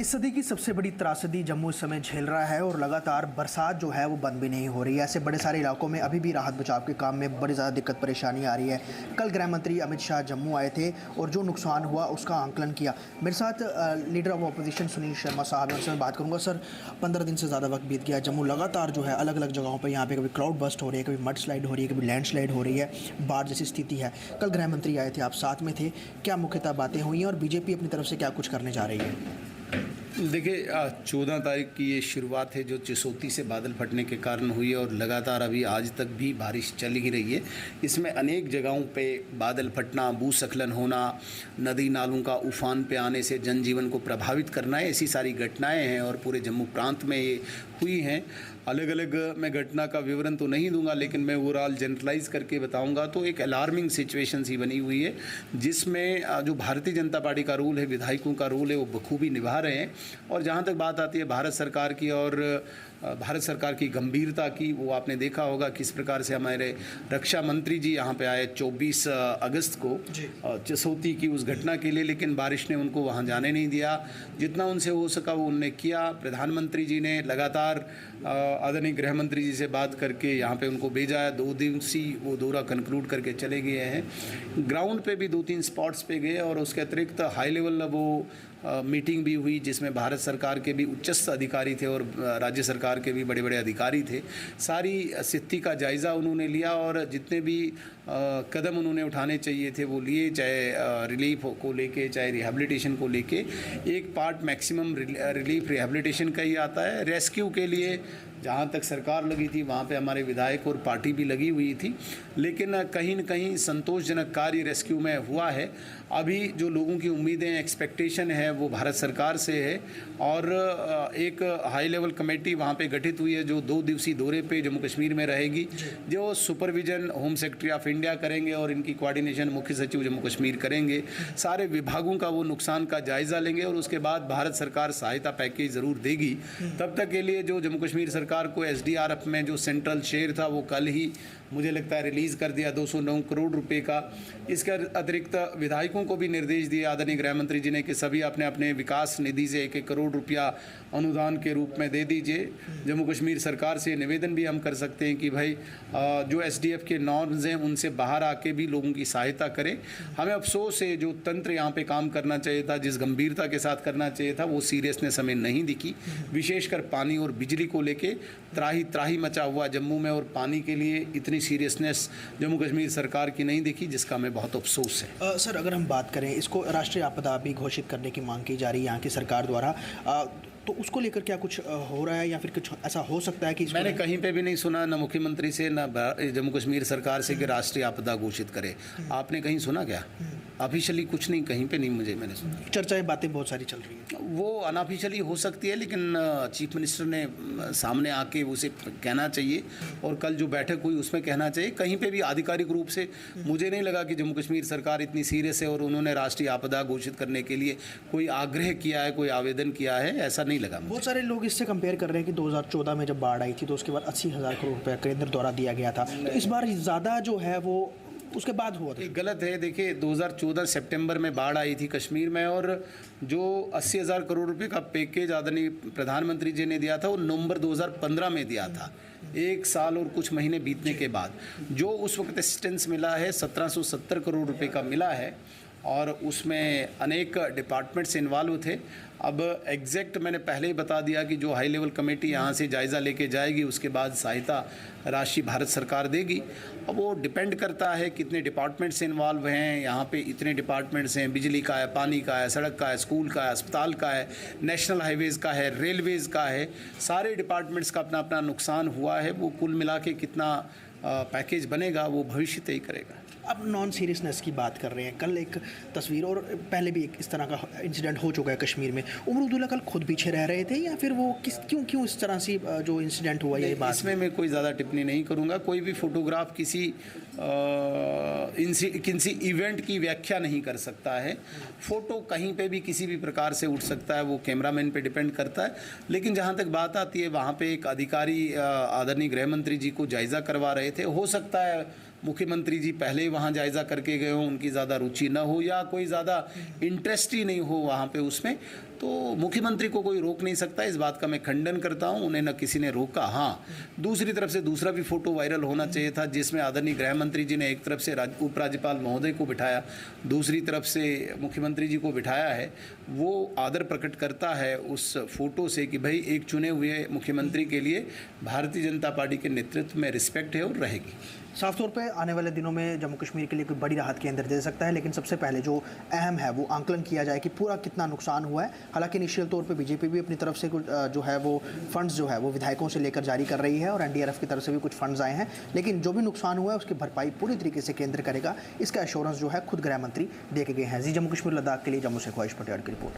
इस सदी की सबसे बड़ी त्रासदी जम्मू इस समय झेल रहा है और लगातार बरसात जो है वो बंद भी नहीं हो रही है। ऐसे बड़े सारे इलाकों में अभी भी राहत बचाव के काम में बड़ी ज़्यादा दिक्कत परेशानी आ रही है। कल गृह मंत्री अमित शाह जम्मू आए थे और जो नुकसान हुआ उसका आंकलन किया। मेरे साथ leader of opposition Sunil Sharma साहब हैं, उनसे मैं बात करूँगा। सर, 15 दिन से ज़्यादा वक्त बीत गया, जम्मू लगातार जो है अलग अलग जगहों पर यहाँ पे कभी क्लाउड बस्ट हो रही है, कभी मड स्लाइड हो रही है, कभी लैंड स्लाइड हो रही है, बाढ़ जैसी स्थिति है। कल गृह मंत्री आए थे, आप साथ में थे, क्या मुख्यतः बातें हुई हैं और बीजेपी अपनी तरफ से क्या कुछ करने जा रही है? देखिए, 14 तारीख की ये शुरुआत है जो चिसौती से बादल फटने के कारण हुई है और लगातार अभी आज तक भी बारिश चल ही रही है। इसमें अनेक जगहों पे बादल फटना, भूस्खलन होना, नदी नालों का उफान पे आने से जनजीवन को प्रभावित करना है, ऐसी सारी घटनाएं हैं और पूरे जम्मू प्रांत में ये हुई हैं। अलग अलग मैं घटना का विवरण तो नहीं दूंगा, लेकिन मैं ओवरऑल जनरलाइज करके बताऊंगा तो एक अलार्मिंग सिचुएशन सी बनी हुई है, जिसमें जो भारतीय जनता पार्टी का रोल है, विधायकों का रोल है, वो बखूबी निभा रहे हैं। और जहाँ तक बात आती है भारत सरकार की और भारत सरकार की गंभीरता की, वो आपने देखा होगा किस प्रकार से हमारे रक्षा मंत्री जी यहाँ पे आए 24 अगस्त को चिसौती की उस घटना के लिए, लेकिन बारिश ने उनको वहाँ जाने नहीं दिया। जितना उनसे हो सका वो उन्होंने किया। प्रधानमंत्री जी ने लगातार आदरणीय गृह मंत्री जी से बात करके यहाँ पे उनको भेजा है। 2 दिवसीय वो दौरा कंक्लूड करके चले गए हैं। ग्राउंड पे भी 2-3 स्पॉट्स पे गए और उसके अतिरिक्त हाई लेवल वो मीटिंग भी हुई, जिसमें भारत सरकार के भी उच्चस्थ अधिकारी थे और राज्य सरकार के भी बड़े बड़े अधिकारी थे। सारी स्थिति का जायज़ा उन्होंने लिया और जितने भी कदम उन्होंने उठाने चाहिए थे वो लिए, चाहे रिलीफ को लेके, चाहे रिहैबिलिटेशन को लेके। एक पार्ट मैक्सिमम रिलीफ रिहैबिलिटेशन का ही आता है। रेस्क्यू के लिए जहाँ तक सरकार लगी थी वहाँ पे हमारे विधायक और पार्टी भी लगी हुई थी, लेकिन कहीं न कहीं संतोषजनक कार्य रेस्क्यू में हुआ है। अभी जो लोगों की उम्मीदें, एक्सपेक्टेशन है वो भारत सरकार से है और एक हाई लेवल कमेटी वहाँ पे गठित हुई है जो 2 दिवसीय दौरे पे जम्मू कश्मीर में रहेगी, जो supervision home secretary of India करेंगे और इनकी कोऑर्डिनेशन मुख्य सचिव जम्मू कश्मीर करेंगे। सारे विभागों का वो नुकसान का जायज़ा लेंगे और उसके बाद भारत सरकार सहायता पैकेज ज़रूर देगी। तब तक के लिए जो जम्मू कश्मीर सरकार को एसडीआरएफ में जो सेंट्रल शेयर था वो कल ही मुझे लगता है रिलीज़ कर दिया 209 करोड़ रुपए का। इसके अतिरिक्त विधायकों को भी निर्देश दिए आदरणीय गृह मंत्री जी ने कि सभी अपने अपने विकास निधि से 1-1 करोड़ रुपया अनुदान के रूप में दे दीजिए। जम्मू कश्मीर सरकार से निवेदन भी हम कर सकते हैं कि भाई जो एसडीएफ के नॉर्म्स हैं उनसे बाहर आके भी लोगों की सहायता करें। हमें अफसोस है जो तंत्र यहाँ पे काम करना चाहिए था, जिस गंभीरता के साथ करना चाहिए था, वो सीरियसनेस हमें नहीं दिखी। विशेषकर पानी और बिजली को लेके त्राही त्राही मचा हुआ जम्मू में और पानी के लिए इतनी सीरियसनेस जम्मू कश्मीर सरकार की नहीं दिखी, जिसका हमें बहुत अफसोस है। सर, अगर हम बात करें, इसको राष्ट्रीय आपदा भी घोषित करने की मांग की जा रही है यहाँ की सरकार द्वारा, तो उसको लेकर क्या कुछ हो रहा है या फिर कुछ ऐसा हो सकता है कि मैंने कहीं पे भी नहीं सुना, न मुख्यमंत्री से न जम्मू कश्मीर सरकार से कि राष्ट्रीय आपदा घोषित करे। आपने कहीं सुना क्या? ऑफिशियली कुछ नहीं, कहीं पे नहीं मैंने सुना। चर्चाएं, बातें बहुत सारी चल रही हैं। वो अनऑफिशियली हो सकती है, लेकिन चीफ मिनिस्टर ने सामने आके उसे कहना चाहिए और कल जो बैठक हुई उसमें कहना चाहिए। कहीं पे भी आधिकारिक रूप से मुझे नहीं लगा कि जम्मू कश्मीर सरकार इतनी सीरियस है और उन्होंने राष्ट्रीय आपदा घोषित करने के लिए कोई आग्रह किया है, कोई आवेदन किया है, ऐसा नहीं लगा। बहुत सारे लोग इससे कंपेयर कर रहे हैं कि 2014 में जब बाढ़ आई थी तो उसके बाद 80,000 करोड़ रुपये केंद्र द्वारा दिया गया था, तो इस बार ज़्यादा जो है वो उसके बाद हुआ था। गलत है। देखिए, 2014 सितंबर में बाढ़ आई थी कश्मीर में और जो 80,000 करोड़ रुपए का पैकेज आदरणीय प्रधानमंत्री जी ने दिया था वो नवंबर 2015 में दिया था। 1 साल और कुछ महीने बीतने के बाद जो उस वक्त असिस्टेंस मिला है 1770 करोड़ रुपए का मिला है और उसमें अनेक डिपार्टमेंट्स इन्वॉल्व थे। अब एग्जैक्ट मैंने पहले ही बता दिया कि जो हाई लेवल कमेटी यहाँ से जायज़ा लेके जाएगी उसके बाद सहायता राशि भारत सरकार देगी। अब वो डिपेंड करता है कितने डिपार्टमेंट्स इन्वॉल्व हैं। यहाँ पे इतने डिपार्टमेंट्स हैं, बिजली का है, पानी का है, सड़क का है, स्कूल का है, अस्पताल का है, नेशनल हाईवेज़ का है, रेलवेज़ का है। सारे डिपार्टमेंट्स का अपना अपना नुकसान हुआ है। वो कुल मिला के कितना पैकेज बनेगा वो भविष्य तय करेगा। अब नॉन सीरियसनेस की बात कर रहे हैं, कल एक तस्वीर और पहले भी एक इस तरह का इंसिडेंट हो चुका है कश्मीर में। उमर अब्दुल्ला कल खुद पीछे रह रहे थे या फिर वो क्यों इस तरह से जो इंसिडेंट हुआ ये बात? इसमें मैं कोई ज़्यादा टिप्पणी नहीं करूँगा। कोई भी फोटोग्राफ किसी इवेंट की व्याख्या नहीं कर सकता है। फ़ोटो कहीं पे भी किसी भी प्रकार से उठ सकता है, वो कैमरामैन पे डिपेंड करता है। लेकिन जहाँ तक बात आती है वहाँ पे एक अधिकारी आदरणीय गृह मंत्री जी को जायज़ा करवा रहे थे। हो सकता है मुख्यमंत्री जी पहले ही वहाँ जायज़ा करके गए हों, उनकी ज़्यादा रुचि ना हो या कोई ज़्यादा इंटरेस्ट ही नहीं हो वहाँ पे उसमें, तो मुख्यमंत्री को कोई रोक नहीं सकता। इस बात का मैं खंडन करता हूं, उन्हें न किसी ने रोका। हाँ, दूसरी तरफ से दूसरा भी फोटो वायरल होना चाहिए था, जिसमें आदरणीय गृह मंत्री जी ने एक तरफ से उपराज्यपाल महोदय को बिठाया, दूसरी तरफ से मुख्यमंत्री जी को बिठाया है। वो आदर प्रकट करता है उस फोटो से कि भाई एक चुने हुए मुख्यमंत्री के लिए भारतीय जनता पार्टी के नेतृत्व में रिस्पेक्ट है और रहेगी। साफ तौर पे आने वाले दिनों में जम्मू कश्मीर के लिए कोई बड़ी राहत केंद्र दे सकता है, लेकिन सबसे पहले जो अहम है वो आंकलन किया जाए कि पूरा कितना नुकसान हुआ है। हालांकि इनिशियल तौर पे बीजेपी भी अपनी तरफ से कुछ जो है वो फंड्स जो है वो विधायकों से लेकर जारी कर रही है और एनडीआरएफ की तरफ से भी कुछ फंड्स आए हैं, लेकिन जो भी नुकसान हुआ है उसकी भरपाई पूरी तरीके से केंद्र करेगा, इसका एश्योरेंस जो है खुद गृह मंत्री दे के गए हैं। जी, जम्मू कश्मीर लद्दाख के लिए जम्मू से ख्वाहिश पटेल की रिपोर्ट।